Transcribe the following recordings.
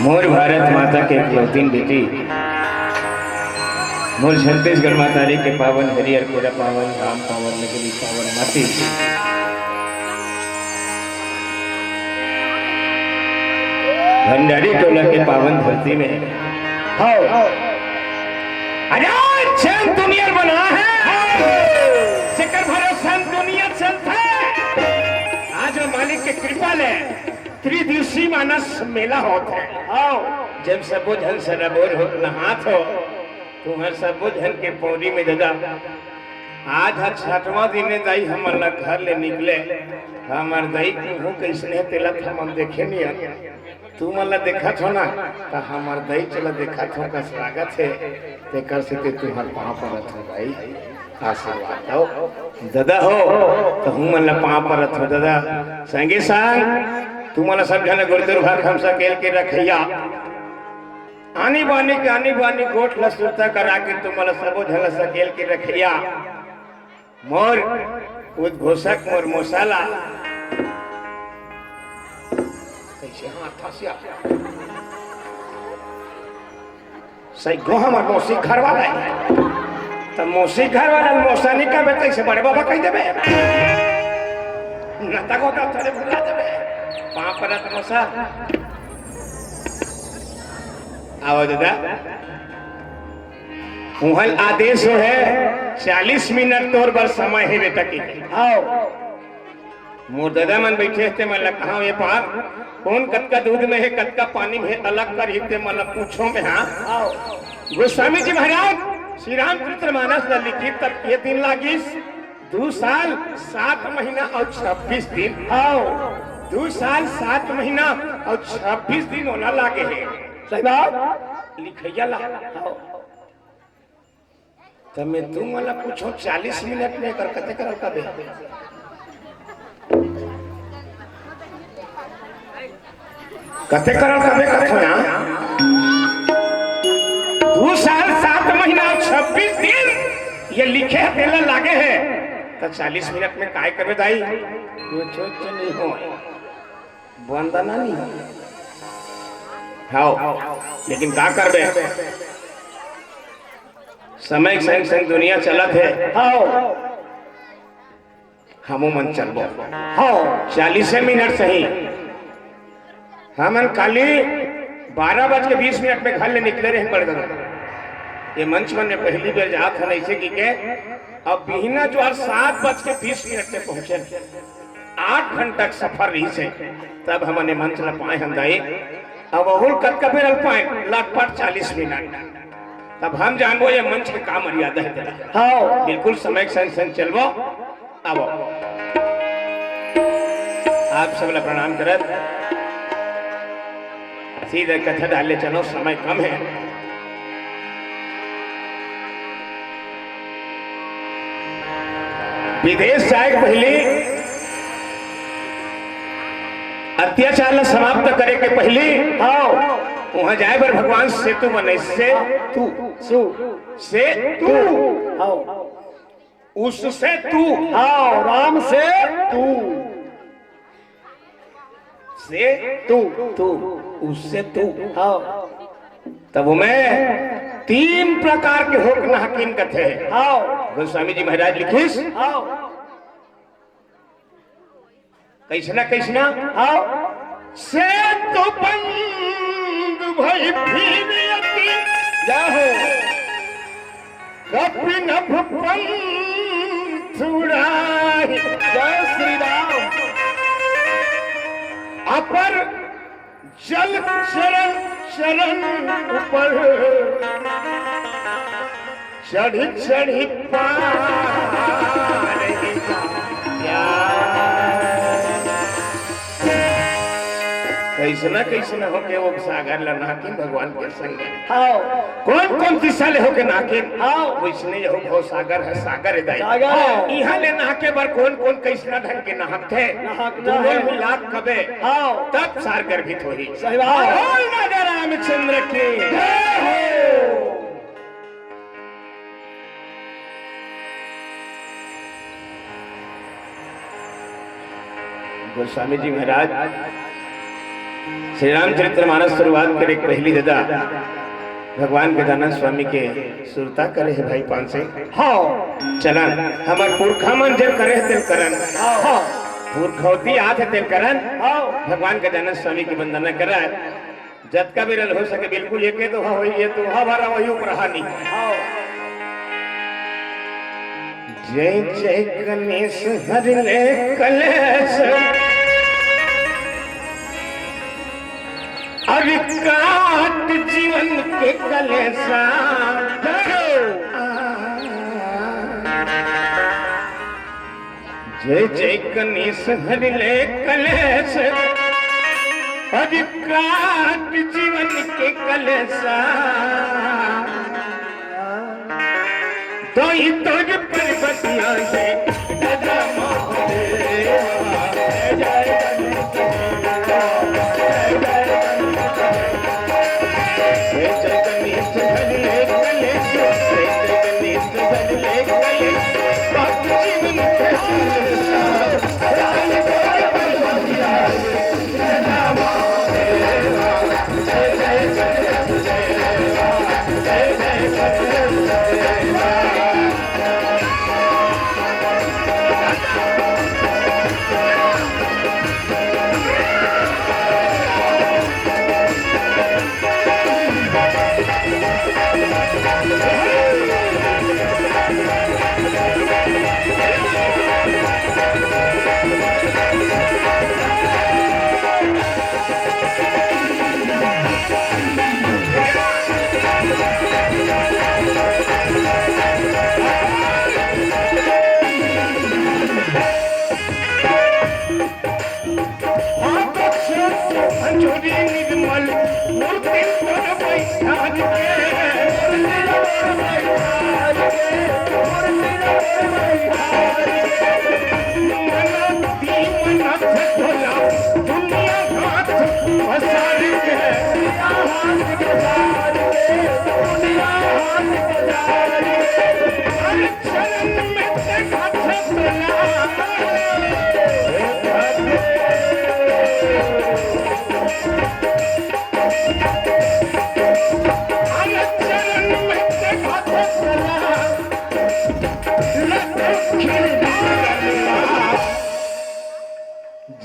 मोर भारत माता के इकलौतीन बेटी मोर छत्तीसगढ़ माता रे के पावन हरियर पूरा पावन राम पावन नगरी पावन माटी भंडारी टोला के पावन धरती में दुनिया बना है सिकर भरोसा दुनिया चलता है। आज मालिक के कृपा ले त्रिदिवसीय मानस मेला होता है। जब सबो जन सरबोर हो नहात हो तुम्हार सबो जन के पौड़ी में दादा आज 6वां दिन दाई हमारा घर ले निकले हमार दाई तू कैसने तेला हम देखे नहीं तू मला देखा छो ना तो हमार दाई चला देखा छो का स्वागत है ते कर सके तुम्हार पाँव पड़त हो भाई आशीर्वाद दो दादा हो तो हूँ मला पाँव पड़त हो दादा संगे संग तू मला सब जन गुरुदेव भाग हम सकेल के रखैया आनी बानी गोठ लसुरता करा के तू मला सबो झल सकेल के रखैया मोर उद्घोषक मोर मोसाला कैसे हाथ फसिया सही गो हमर मौसी घर वाला है तो मौसी घर वाला मौसानी का बेटे से बड़े बाबा कह देबे नता को तो थोड़े भुला देबे पांव परत मौसा आओ दादा उहल आदेश है 40 मिनट तोर बर समय है बेटा की आओ मोर दादा मन बैठे थे मैं कहा ये पार कौन कतका दूध में है कतका पानी में अलग कर हिते मतलब पूछो में हाँ आओ गोस्वामी जी महाराज श्री रामचरित्र मानस लिखित तब ये दिन लागिस 2 साल 7 महीना और 26 दिन आओ 2 साल 7 महीना और 26 दिन होना लागे है सही बात लिखैया ला तब मैं तुम वाला पूछो 40 मिनट में कर कते करल का बे कते करल का बे कथो ना 2 साल 7 महीना 26 दिन ये लिखे देला लागे है तो 40 मिनट में काय करबे दाई कुछ नहीं हो वंदना नहीं हाँ लेकिन का करबे समय संग संग दुनिया चलत है हाँ हमू मन चलबो हाँ 40 मिनट सही हमन खाली 12:20 में घर ले निकले रहे पड़ गए ये मंच मन में पहली बार जात है ऐसे की के अब बिहना जो 7:20 में पहुंचे 8 घंटा सफर रही से तब हमने मंच ला पाए हम दाई अब अहुल कत का फिर पाए लगभग 40 मिनट तब हम जानबो ये मंच के काम मर्यादा है हाँ बिल्कुल समय संग संग चलबो अब आप सब ला प्रणाम करत सीधे कथा डाले चलो समय कम है विदेश जाए पहले अत्याचार समाप्त करे के पहले हाँ वहां जाए पर भगवान सेतु बने से तू सु से तू हाँ उससे तू हाँ राम से तू से तू तू उससे तू हाँ तब मैं 3 प्रकार के हुक्म हकीम कथे हाँ गोस्वामी जी महाराज लिखिस हाँ कैसना हाँ से तो बंद भई फिरियती जाहो कपिन पंथ उड़ाई जय श्री राम अपर जल चरण चरण ऊपर चढ़ी चढ़ी पार कैसना होके वो सागर ला नाकिन भगवान के संग हाँ कौन दिशा ले होके नाकिन हाँ वैसने यहो भव सागर है सागर दाई सागर है। यहाँ ले नहाके बार कौन कैसना ढंग के नहाते नहाकता दोनों है। मिला कबे हाँ तब सार गर्भित होही सही बात। बोल राजा रामचंद्र की जय हो। गोस्वामी जी महाराज श्री रामचरितमानस शुरुआत करे पहली दादा भगवान गजानन स्वामी के सुरता करे है भाई पान से हाँ चलन हमार पुरखा मन जब करे है तेल करन हाँ पुरखौती आत है तेल करन हाँ भगवान गजानन स्वामी की वंदना करा जत का विरल हो सके बिल्कुल ये के तो हाँ वही ये तो हमारा वही उपरहानी हाँ जय जय गणेश हरिले कलेश अरे काट जीवन के कलेसा जय जय गणेश हरिले कलेश अरे काट जीवन के कलेसा तो ही तोज पर्वतिया से गजा महादेवा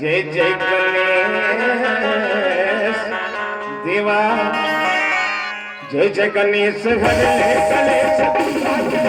जय जय जय जय गणेश देवा जय जय गणेश भले कलेश जीवन के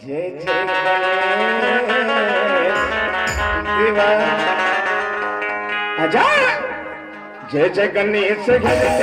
जय जय देवा आजा जय जय गणेश गणेश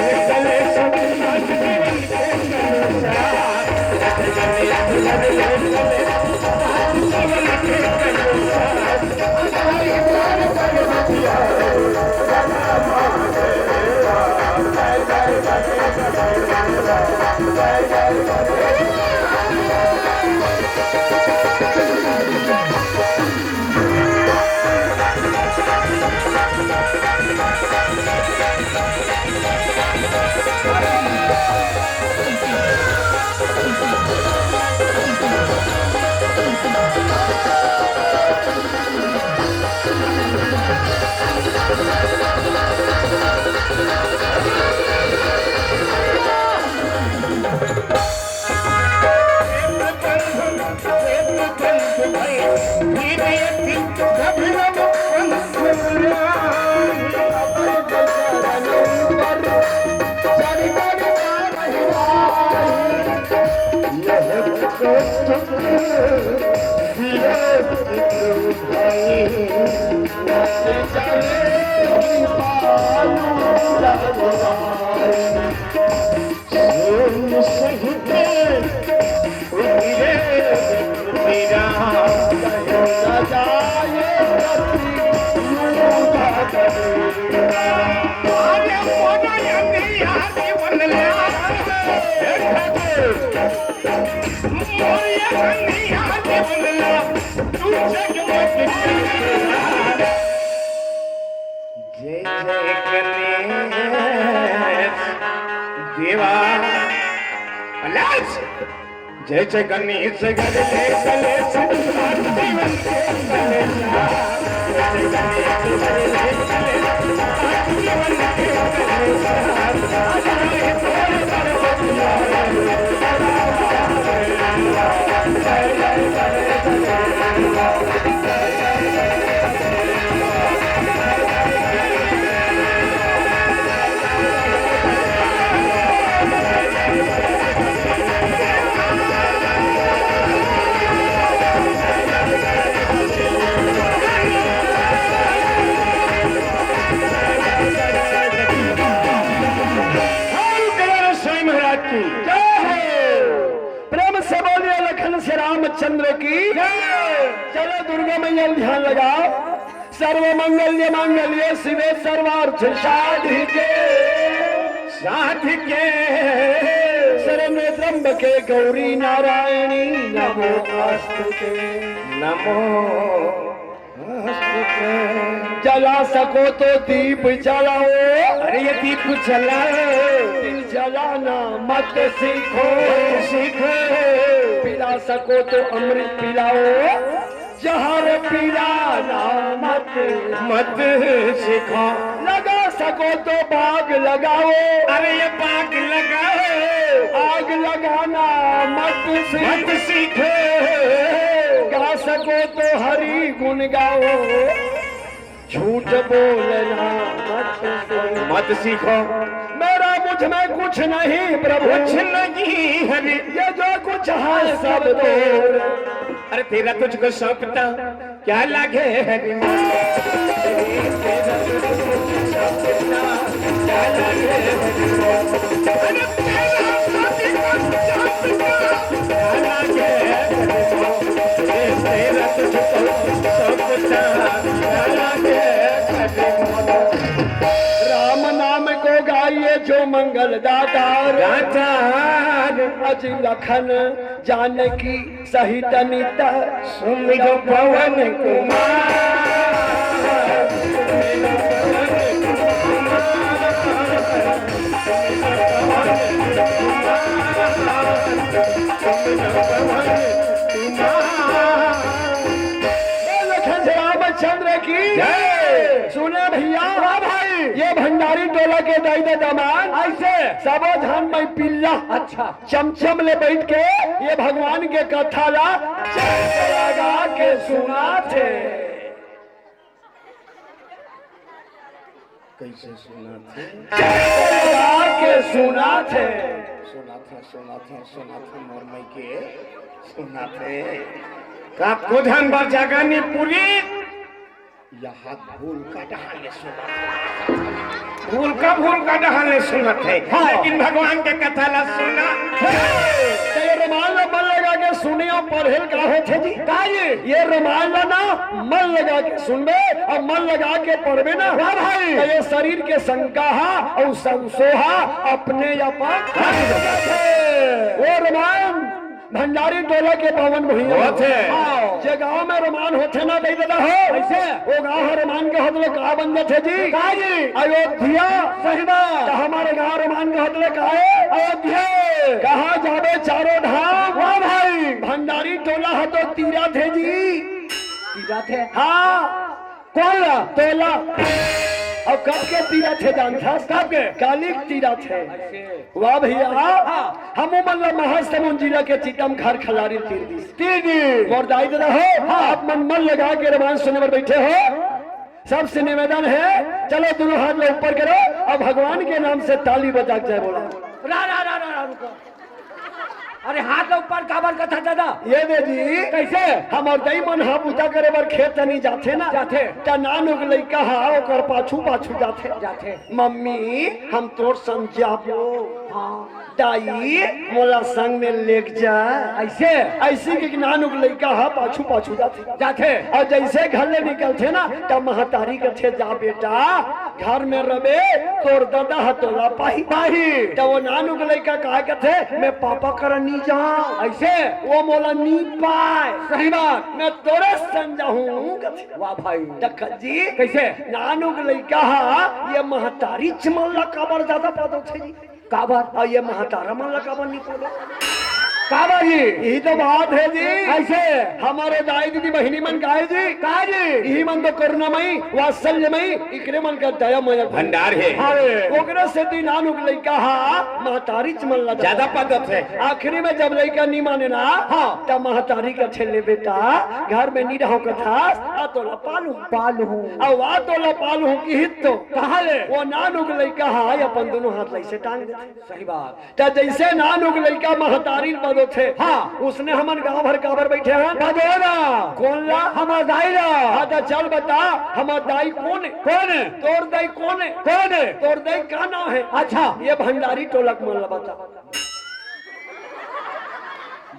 जय जय गणेश देवा जय जय गणेश गणेश गणेश जीवन रामचंद्र की चलो दुर्गा मैया ध्यान लगाओ सर्व मंगल्य मांगल्य शिवे सर्वार्थ साधिके साधिके शरण्ये त्र्यंबके गौरी नारायणी नमोस्तुते नमो जला सको तो दीप जलाओ अरे ये दीप जलाओ दिल जलाना मत सीखो सीखो पिला सको तो अमृत पिलाओ जहर पिलाना मत मत सीखो लगा सको तो बाग लगाओ अरे ये बाग लगाओ आग लगाना मत सीखो गा सको तो हरि गुण गाओ झूठ बोलना मत सीखो मेरा मुझ में कुछ नहीं प्रभु कुछ नहीं हरि ये जो कुछ है सब तो अरे तेरा तुझको सौंपता क्या लागे हरि क्या लागे राम नाम को गाइए जो मंगल दातार अज लखन जानकी सहित निता सुमिरो पवन कुमार रामचंद्र की जय। सुने भैया भाई, ये भंडारी टोला के दाई दामाद ऐसे सावधान में पिल्ला अच्छा चमचम ले बैठ के ये भगवान के कथा ला लगा के सुना थे। कैसे सुना थे? लगा के सुना थे मोर मई के सुना थे का कोधन बर जगनी पूरी यहाँ भूल का डहाने सुना भूल का डहाने सुना थे लेकिन भगवान के कथा ला सुना रुमाल मन लगा के सुने और पढ़े का होते जी ये रुमाल ना मन लगा के सुनबे और मन लगा के पढ़बे ना भाई ये शरीर के संकाहा और संसोहा अपने वो रुमाल भंडारी टोला के पावन भैया जे गाँव में रमान होते ना दे दादा हो ऐसे वो गाँव रमान के हदले कहा बन जाते जी अयोध्या सही बात हमारे गाँव रमान के हदले कहा है अयोध्या कहा जाबे चारों धाम वाह भाई भंडारी टोला है तो तीरा थे जी तीरा थे हाँ कौन टोला और कब के तीरा थे जानता कब के कालिक तीरा थे वाह भैया हम मतलब महासमुंद जिला के चिकम घर खलारी तीर और दाई दादा हो आप मन लगा के रमान सुनने पर बैठे हो सबसे निवेदन है चलो दोनों हाथ में ऊपर करो और भगवान के नाम से ताली बजा जाए बोला रा रा रा रा रुको अरे हाथ ऊपर काबर कथा दादा ये दे जी कैसे हम और दई मन हा पूजा करे बर खेत नहीं जाते ना जाते ता नानुक लइका हा ओकर पाछू जाते मम्मी हम तोर समझाबो हां दाई मोला संग में लेक जा ऐसे के नानुक लइका हा पाछू जाते और जैसे घर ले निकलते ना तब महतारी कथे जा बेटा घर में रबे तोर दादा हतोला पाही तो वो नानुक लइका कहा कथे मैं पापा करनी जाऊं ऐसे वो मोला नी पाए सही बात मैं तोरे समझाऊं वाह भाई दक्कन जी कैसे नानुक लइका हा ये महतारी चमल्ला काबर ज्यादा पदो छे जी काबर और ये महतारा मन काबर नहीं बोलो काबर जी यही तो बात है जी ऐसे हमारे दाई दीदी बहिनी मन काहे जी यही मन तो करुणामयी वात्सल्यमयी इकरे मन का दयामय भंडार है ओकरे से ती नानुक लइका हा महतारी चमल्ला ज्यादा पदत है आखिरी में जब लइका नहीं माने ना हाँ तब महतारी का छेले बेटा घर में नहीं रहो कथा आ तोला पालू और वा तोला पालू की हित तो कहा ले वो नानुक लइका हा अपन दोनों हाथ लइसे टांग दे सही बात ता जैसे नानुक लइका महतारी पदो थे हाँ उसने हमन गांव भर काबर बैठे हैं बदोना कौन ला हमार दाई ला हाँ तो चल बता हमार दाई कौन है तोर दाई कौन है तोर दाई का नाम है अच्छा ये भंडारी टोलक मोला बता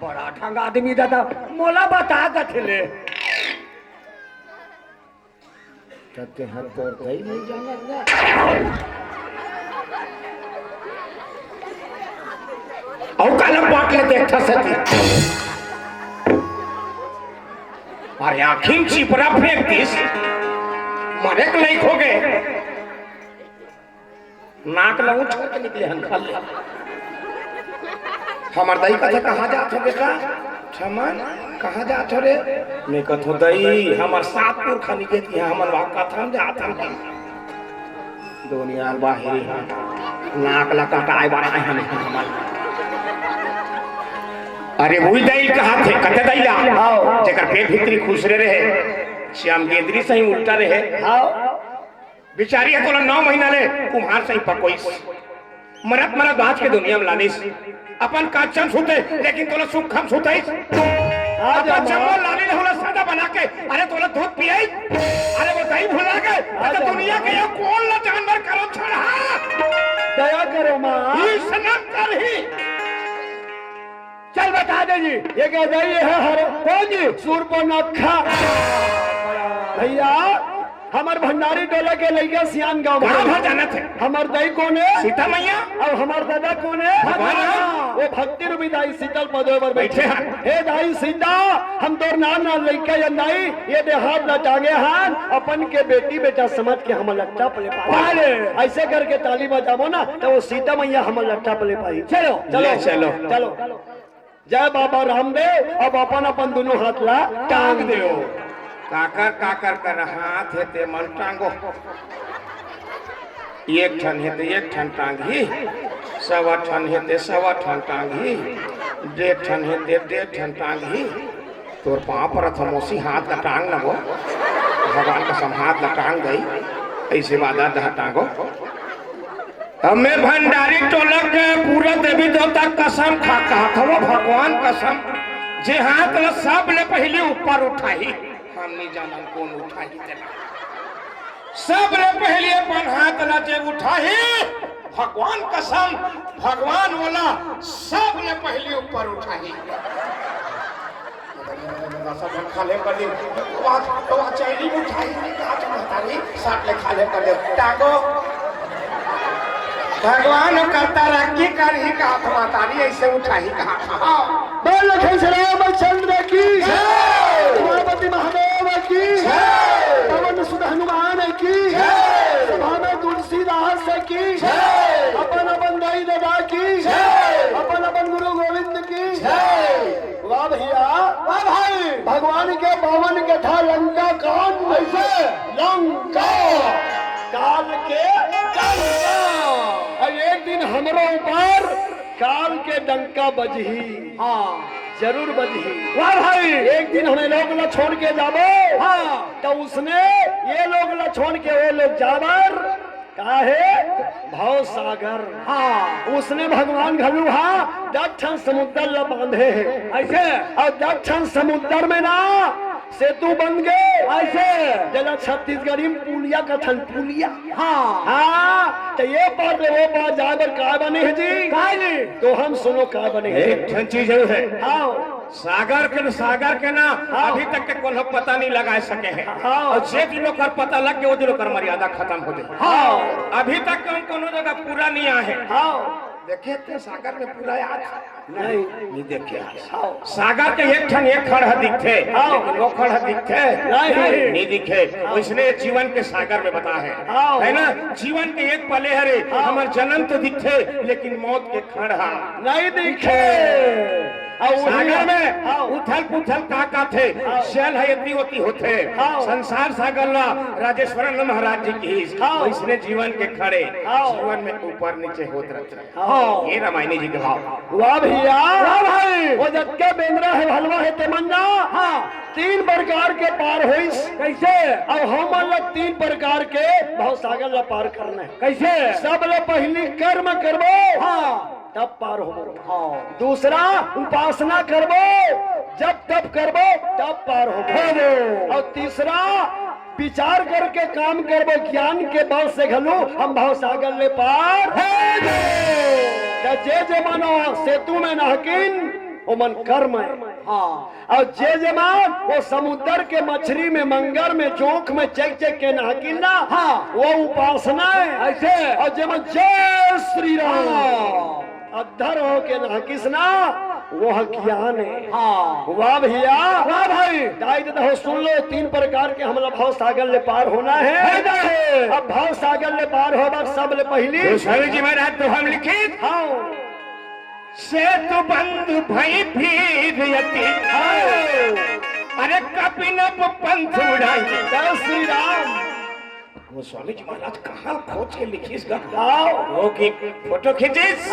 बड़ा ढंग आदमी दादा मोला बता कथले कहते हैं तोर दाई नहीं जाना और कलम बांट लेते एक सती और आखिर चिपरा फेंक दिस मरे के लायक हो गए नाक लंगू छोड़ के निकले हम खा ले हमार दाई कथा कहाँ जात हो बेटा छमन कहाँ जात हो रे मैं कथो दाई हमार सातपुर खानी के थी हमर वा कथा में जात हम दुनिया बाहरी नाक लकाटाए बारे हम हमार अरे वही दाई कहा थे कते दाई ला जेकर पेट भीतरी खुश रहे श्याम गेंद्री सही उल्टा रहे बिचारी है तोला 9 महीना ले कुम्हार सही पकोई मरत बाज के दुनिया में लानिस अपन काचन सुते लेकिन तोला सुख हम सुते अपन चम्मल लानी ले होला सादा बना के अरे तोला दूध पियाई अरे वो दही भुला के अरे दुनिया के ये कौन ला जानवर करो छड़ा दया करो मां ये सनम कर ही चल बता दे जी ये क्या दाई है हर कौन जी सूरपनखा भैया हमार भंडारी टोला के लइका सियान गांव भर जाना थे हमार दाई कौन है सीता मैया और हमार दादा कौन है भगवान वो भक्ति रूपी दाई शीतल पदों पर बैठे हैं हे दाई सीता हम तोर नाम ना लइका या दाई ये दे हाथ लटांगे हान अपन के बेटी बेटा समझ के हम लट्टा पले पाले ऐसे करके ताली बजाबो ना तो वो सीता मैया हम लट्टा पले पाई चलो चलो चलो चलो जय बाबा रामदेव। अब अपन अपन दोनों हाथ ला टांग दो। काकर काकर कर हाथ है ते मन टांगो। एक ठन है ते एक ठन टांग ही, सवा ठन है ते सवा ठन टांग ही, 1.5 ठन है ते 1.5 ठन टांग ही। तोर पाँव पर थमोसी हाथ का टांग न हो, भगवान का सम हाथ न टांग गई ऐसे वादा दह टांगो। हमें भंडारी टोलक के पूरा देवी देवता कसम खा कहा भगवान कसम जे हाथ ल सब ले पहले ऊपर उठाई। हम नहीं जानन कौन उठाई तेरा, सब ले पहले अपन हाथ ल जे उठाई भगवान कसम भगवान वाला सब ले पहले ऊपर उठाई। सब खाले कर दी तो चैली उठाई काट महतारी साथ ले खाले कर दे टांगो। भगवान करता रखी कर ही कहा महतारी ऐसे उठाई कहा। बोल रामचंद्र की उमापति महादेव की पवन सुत हनुमान की सभा में तुलसीदास की अपन अपन दाई दादा की अपन अपन गुरु गोविंद की। वाह भैया वाह भाई। भगवान के पावन कथा लंका कौन ऐसे लंका काल के डंका। और एक दिन हमरो ऊपर काल के डंका बजही। हाँ जरूर बजही। वाह भाई। एक दिन हमें लोग ला छोड़ के जाबो। हाँ तो उसने ये लोग ला छोड़ के वो लोग जाबर काहे भाव सागर। हाँ उसने भगवान घलू हाँ दक्षिण समुद्र ला बांधे है ऐसे। और दक्षिण समुद्र में ना सेतु बन गए ऐसे जला छत्तीसगढ़ी में पुलिया का थन पुलिया। हाँ हाँ तो ये पार वो पार जाकर का बने है जी काहे तो हम सुनो का बने एक चीज है। हाँ सागर के ना अभी तक के कोई पता नहीं लगा सके हैं। हाँ और जे दिनों कर पता लग गए वो दिनों कर मर्यादा खत्म हो गई। हाँ अभी तक हम कोनो जगह पूरा नहीं आए। हाँ देखे थे सागर में पूरा याद नहीं देखे। हाँ सागर के एक ठन एक खड़ दिखे लेकिन वो खड़ दिखे नहीं दिखे। उसने जीवन के सागर में बता है ना जीवन के एक पले हरे हमारे जन्म तो दिखे लेकिन मौत के खड़ नहीं दिखे। सागर में उथल पुथल का थे शैल है इतनी होती होते संसार सागर ला राजेश्वर महाराज जी की इसने जीवन के खड़े जीवन में ऊपर नीचे होते रहते। ये रामायणी जी के भाव। वाह भैया वाह भाई। वो जब के बेंद्रा है हलवा है तमन्ना। हाँ 3 प्रकार के पार हुई कैसे। अब हम लोग 3 प्रकार के भाव सागर ला पार करना है कैसे। सब लोग पहली कर्म करबो हाँ तब पार हो। हाँ दूसरा उपासना करबो जब तब करबो तब पार हो। और तीसरा विचार करके काम करबो ज्ञान के बल से घलो हम भाव सागर ले पार हो। जे मानो सेतु में नहकिन वो मन कर्म है। हाँ और जे मान वो समुद्र के मछली में मंगर में चौक में चेक चेक के नहकिन ना हाँ वो उपासना है ऐसे। और जे मन जय श्री राम अधर हो के ना किसना वो ज्ञान है। हाँ वाह भैया वाह भाई। दाई दादा हो सुन लो 3 प्रकार के हमला भाव सागर ले पार होना है। अब भाव सागर ले पार होगा सब ले पहली स्वामी जी महाराज तो हम लिखित हाँ सेतु बंधु भई फिर यति अरे कपिनप पंथ उड़ाई। जय श्री राम। वो स्वामी जी महाराज कहाँ खोज के लिखीस वो की फोटो खींचिस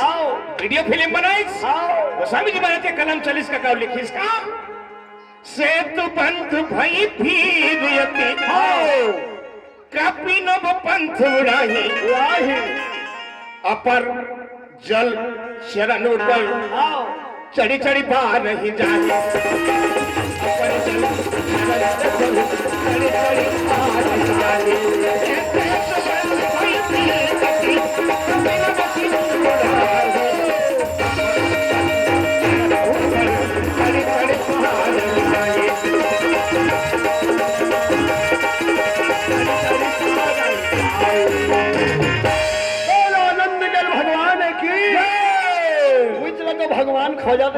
वीडियो फिल्म बनाइस वो स्वामी जी महाराज के कलम चलिस का लिखीस का सेतु बंधु भई फिर यति कपिनप पंथ उड़ाई अपर जल शरण उदल चढ़ी चढ़ी पार नहीं जाए। अपर जल चढ़ी चढ़ी पार नहीं जाए। भगवान खोजत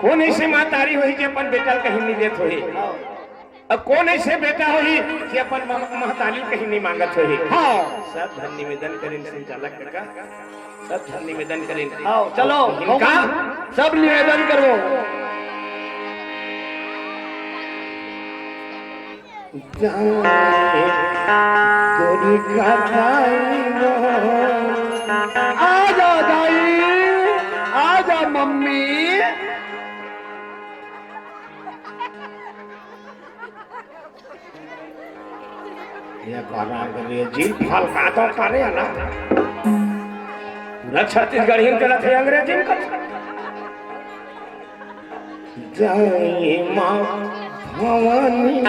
कौन ऐसे मातारी होई कि अपन बेटा कहीं नहीं देत होई, अब कौन ऐसे बेटा होई कि अपन महतारी कहीं नहीं मांगत होई। हाँ सब धन निवेदन करें संचालक काका, सब धन निवेदन करें। आओ चलो इनका सब निवेदन करो। आजा दाई, आजा मम्मी। ये गाना करे जी फल का तो करे ना पूरा छत्तीसगढ़ हिंद करत है अंग्रेजी में कथ जय मां भवानी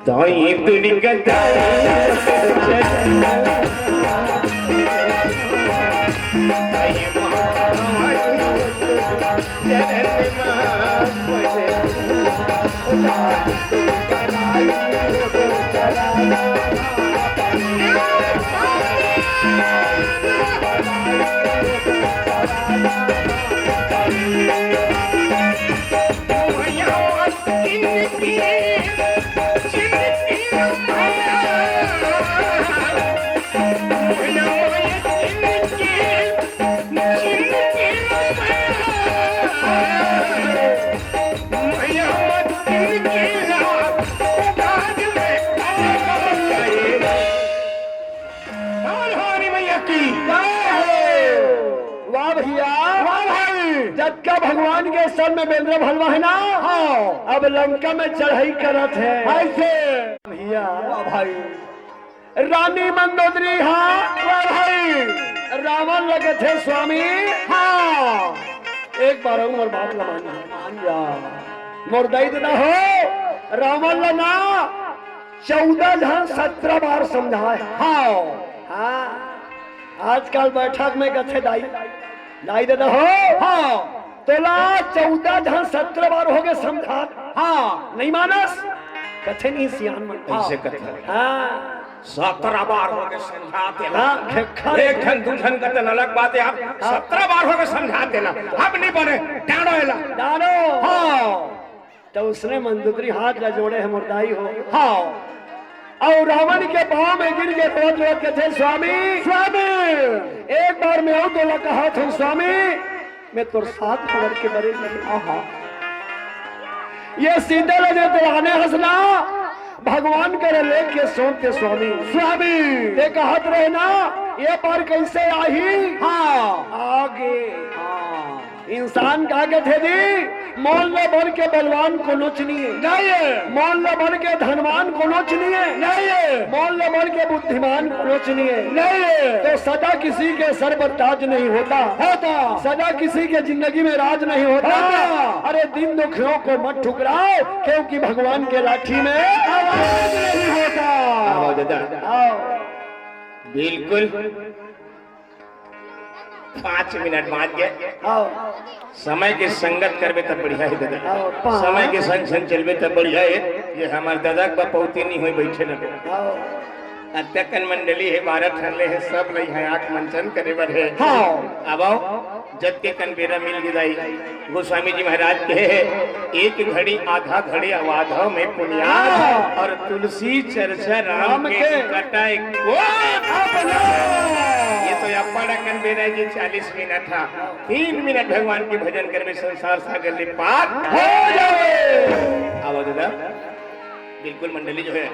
दाई दुनी का भगवान के सर में बेलरा भलवा है ना। हाँ अब लंका में चढ़ाई करत है ऐसे भैया भाई। रानी मंदोदरी हाँ भाई रावण लगे थे स्वामी। हाँ एक बार और बात मान जा मोर दई देना हो रावण लना 14 जहां 17 बार समझाए। हाँ हाँ आजकल बैठक में गथे दाई दाई देना हो। हाँ तोला 14 जहां 17 बार हो गए समझा। हाँ नहीं मानस कथे नहीं सियान मन ऐसे कथे। हाँ 17 बार हो गए समझाते ना। हाँ एक ठन दू ठन का तो अलग बात है, आप 17 बार हो गए समझाते ना अब नहीं बने डालो एला डालो। हाँ तो उसने मंदोदरी हाथ ला जोड़े है मुर्दाई हो। हाँ और रावण के पांव में गिर के रोज रोज के थे स्वामी स्वामी एक बार मैं और तो कहा था स्वामी मैं तो साथ पकड़ के बड़े लगे। ये सीधे लगे तो आने हंसना भगवान करे लेके सोते स्वामी स्वामी ये कहत रहे ना ये पार कैसे आई। हाँ आगे हाँ इंसान का थे दी मोल न बन के बलवान को नोचनिए नहीं, मोल न बन के धनवान को नोचनिए नहीं, मोल न बन के बुद्धिमान को नोचनिए नहीं। तो सदा किसी के सर पर ताज नहीं होता सदा किसी के जिंदगी में राज नहीं होता। अरे दिन दुखियों को मत ठुकराओ क्योंकि भगवान के लाठी में आवाज नहीं होता। आओ दादा बिल्कुल 5 मिनट बाद गए। समय के संगत करबे तब बढ़िया है दादा, समय के संग संग चलबे तब बढ़िया है। ये हमार दादा का पौती नहीं हुई बैठे न अत्यकन मंडली है 12 ठनले है सब लई है आंख मंचन करे बर है। अब आओ जब के कन बेरा मिल गिदाई गोस्वामी जी महाराज के एक घड़ी आधा घड़ी अवाधा में पुण्याद और तुलसी चर्चा राम के कटाई को ये तो अपना कन बेरा जी 40 मिनट था 3 मिनट भगवान के भजन करवे संसार सागर ले पार हो जाए। आओ दादा बिल्कुल मंडली जो है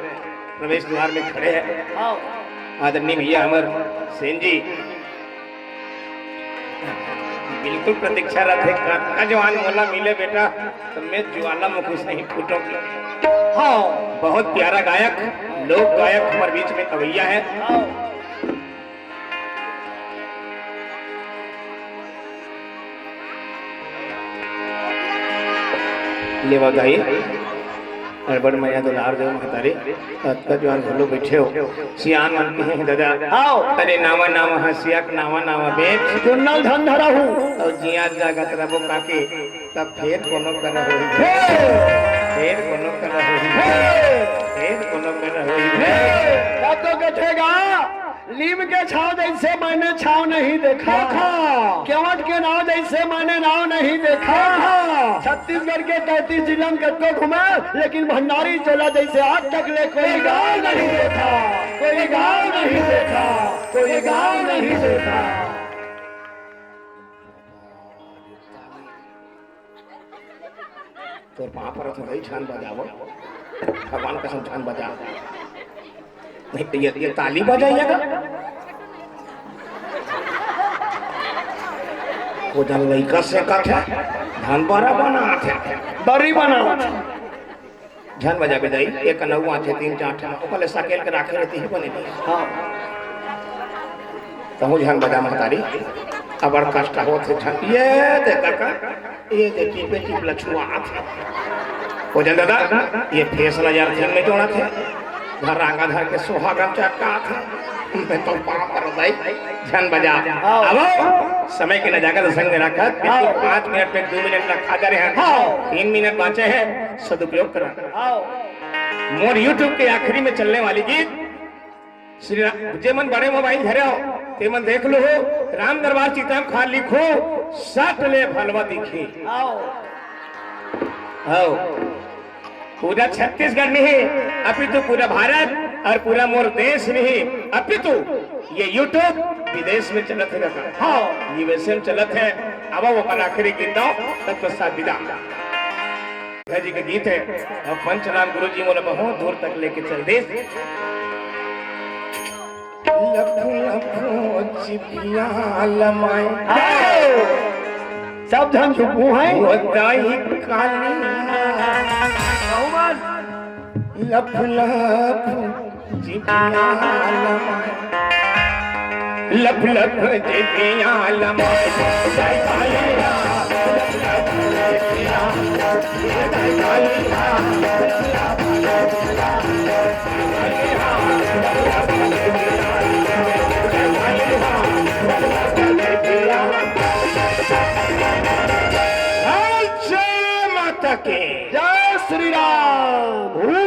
प्रवेश द्वार में खड़े हैं। आदरणीय भैया अमर सेन जी बिल्कुल प्रतीक्षा रखे का जवान मोला मिले बेटा तो मैं ज्वालामुखी से ही फूटूंगी। हाँ बहुत प्यारा गायक लोक गायक हमारे बीच में कवैया है। लेवा गाई बड़ मैया दुलार देव महतारी तत्का जवान घलो बैठे हो सियान मन के हैं दादा। आओ अरे नावा नावा हसिया नावा नावा बेच चुन्नल धन धरा हूँ और जिया जागत रबो काके तब फिर कोनो कर होई फिर कोनो कर होई फिर कोनो कर होई तब तो कथेगा नीम के छाव जैसे मैंने छाव नहीं देखा, केवट के नाव जैसे मैंने नाव नहीं देखा। छत्तीसगढ़ के 33 जिलों में कत्तो घुमा, लेकिन भंडारी टोला जैसे आज तक ले कोई गांव नहीं देखा, कोई गांव नहीं देखा, कोई गांव नहीं देखा। तो वहां पर थोड़ा ही छान बजाओ, भगवान कसम छान बजा। नहीं तो ये ताली बजाइएगा। वो जन लड़का से कट है, धान बड़ा बना थे, बड़ी बना झन बजा बजाई। एक नौवा थे 3 4 ठे ओकले सकेल के राखे रहती ही बने। हाँ तो हूँ झन बजा महतारी अबर कष्ट होते झन। ये देखा का ये देखी बेटी लछुआ थे। वो जन दादा ये फेस नजर झन में जोड़ा थे, घर रांगा धर के सुहागन चक्का थे। मैं तो पाप कर दाई झन बजा। अब समय के नजाकत संग में रखत 5 मिनट में 2 मिनट रखा जा रहे हैं, 3 मिनट बचे हैं, सदुपयोग करो। मोर YouTube के आखिरी में चलने वाली गीत श्री राम जे मन बड़े मोबाइल धरे हो ते मन देख लो हो। राम दरबार सीताराम खान लिखो सट ले भलवा दिखी। आओ पूरा छत्तीसगढ़ नहीं, अपितु पूरा भारत और पूरा मोर देश नहीं, अपितु ये YouTube विदेश में चलत है। हाँ यूएसए में चलत है। अब वो कल आखिरी गीत दो तब तो साथ विदा जी का गीत है। और पंचराम गुरु जी मोला बहुत दूर तक लेके चल दे। सब धन छुपू है लफ लफ जिबिया लफ लफ जिबिया लमाय जय कालिया लफ लफ जिबिया जय कालिया जय श्री राम।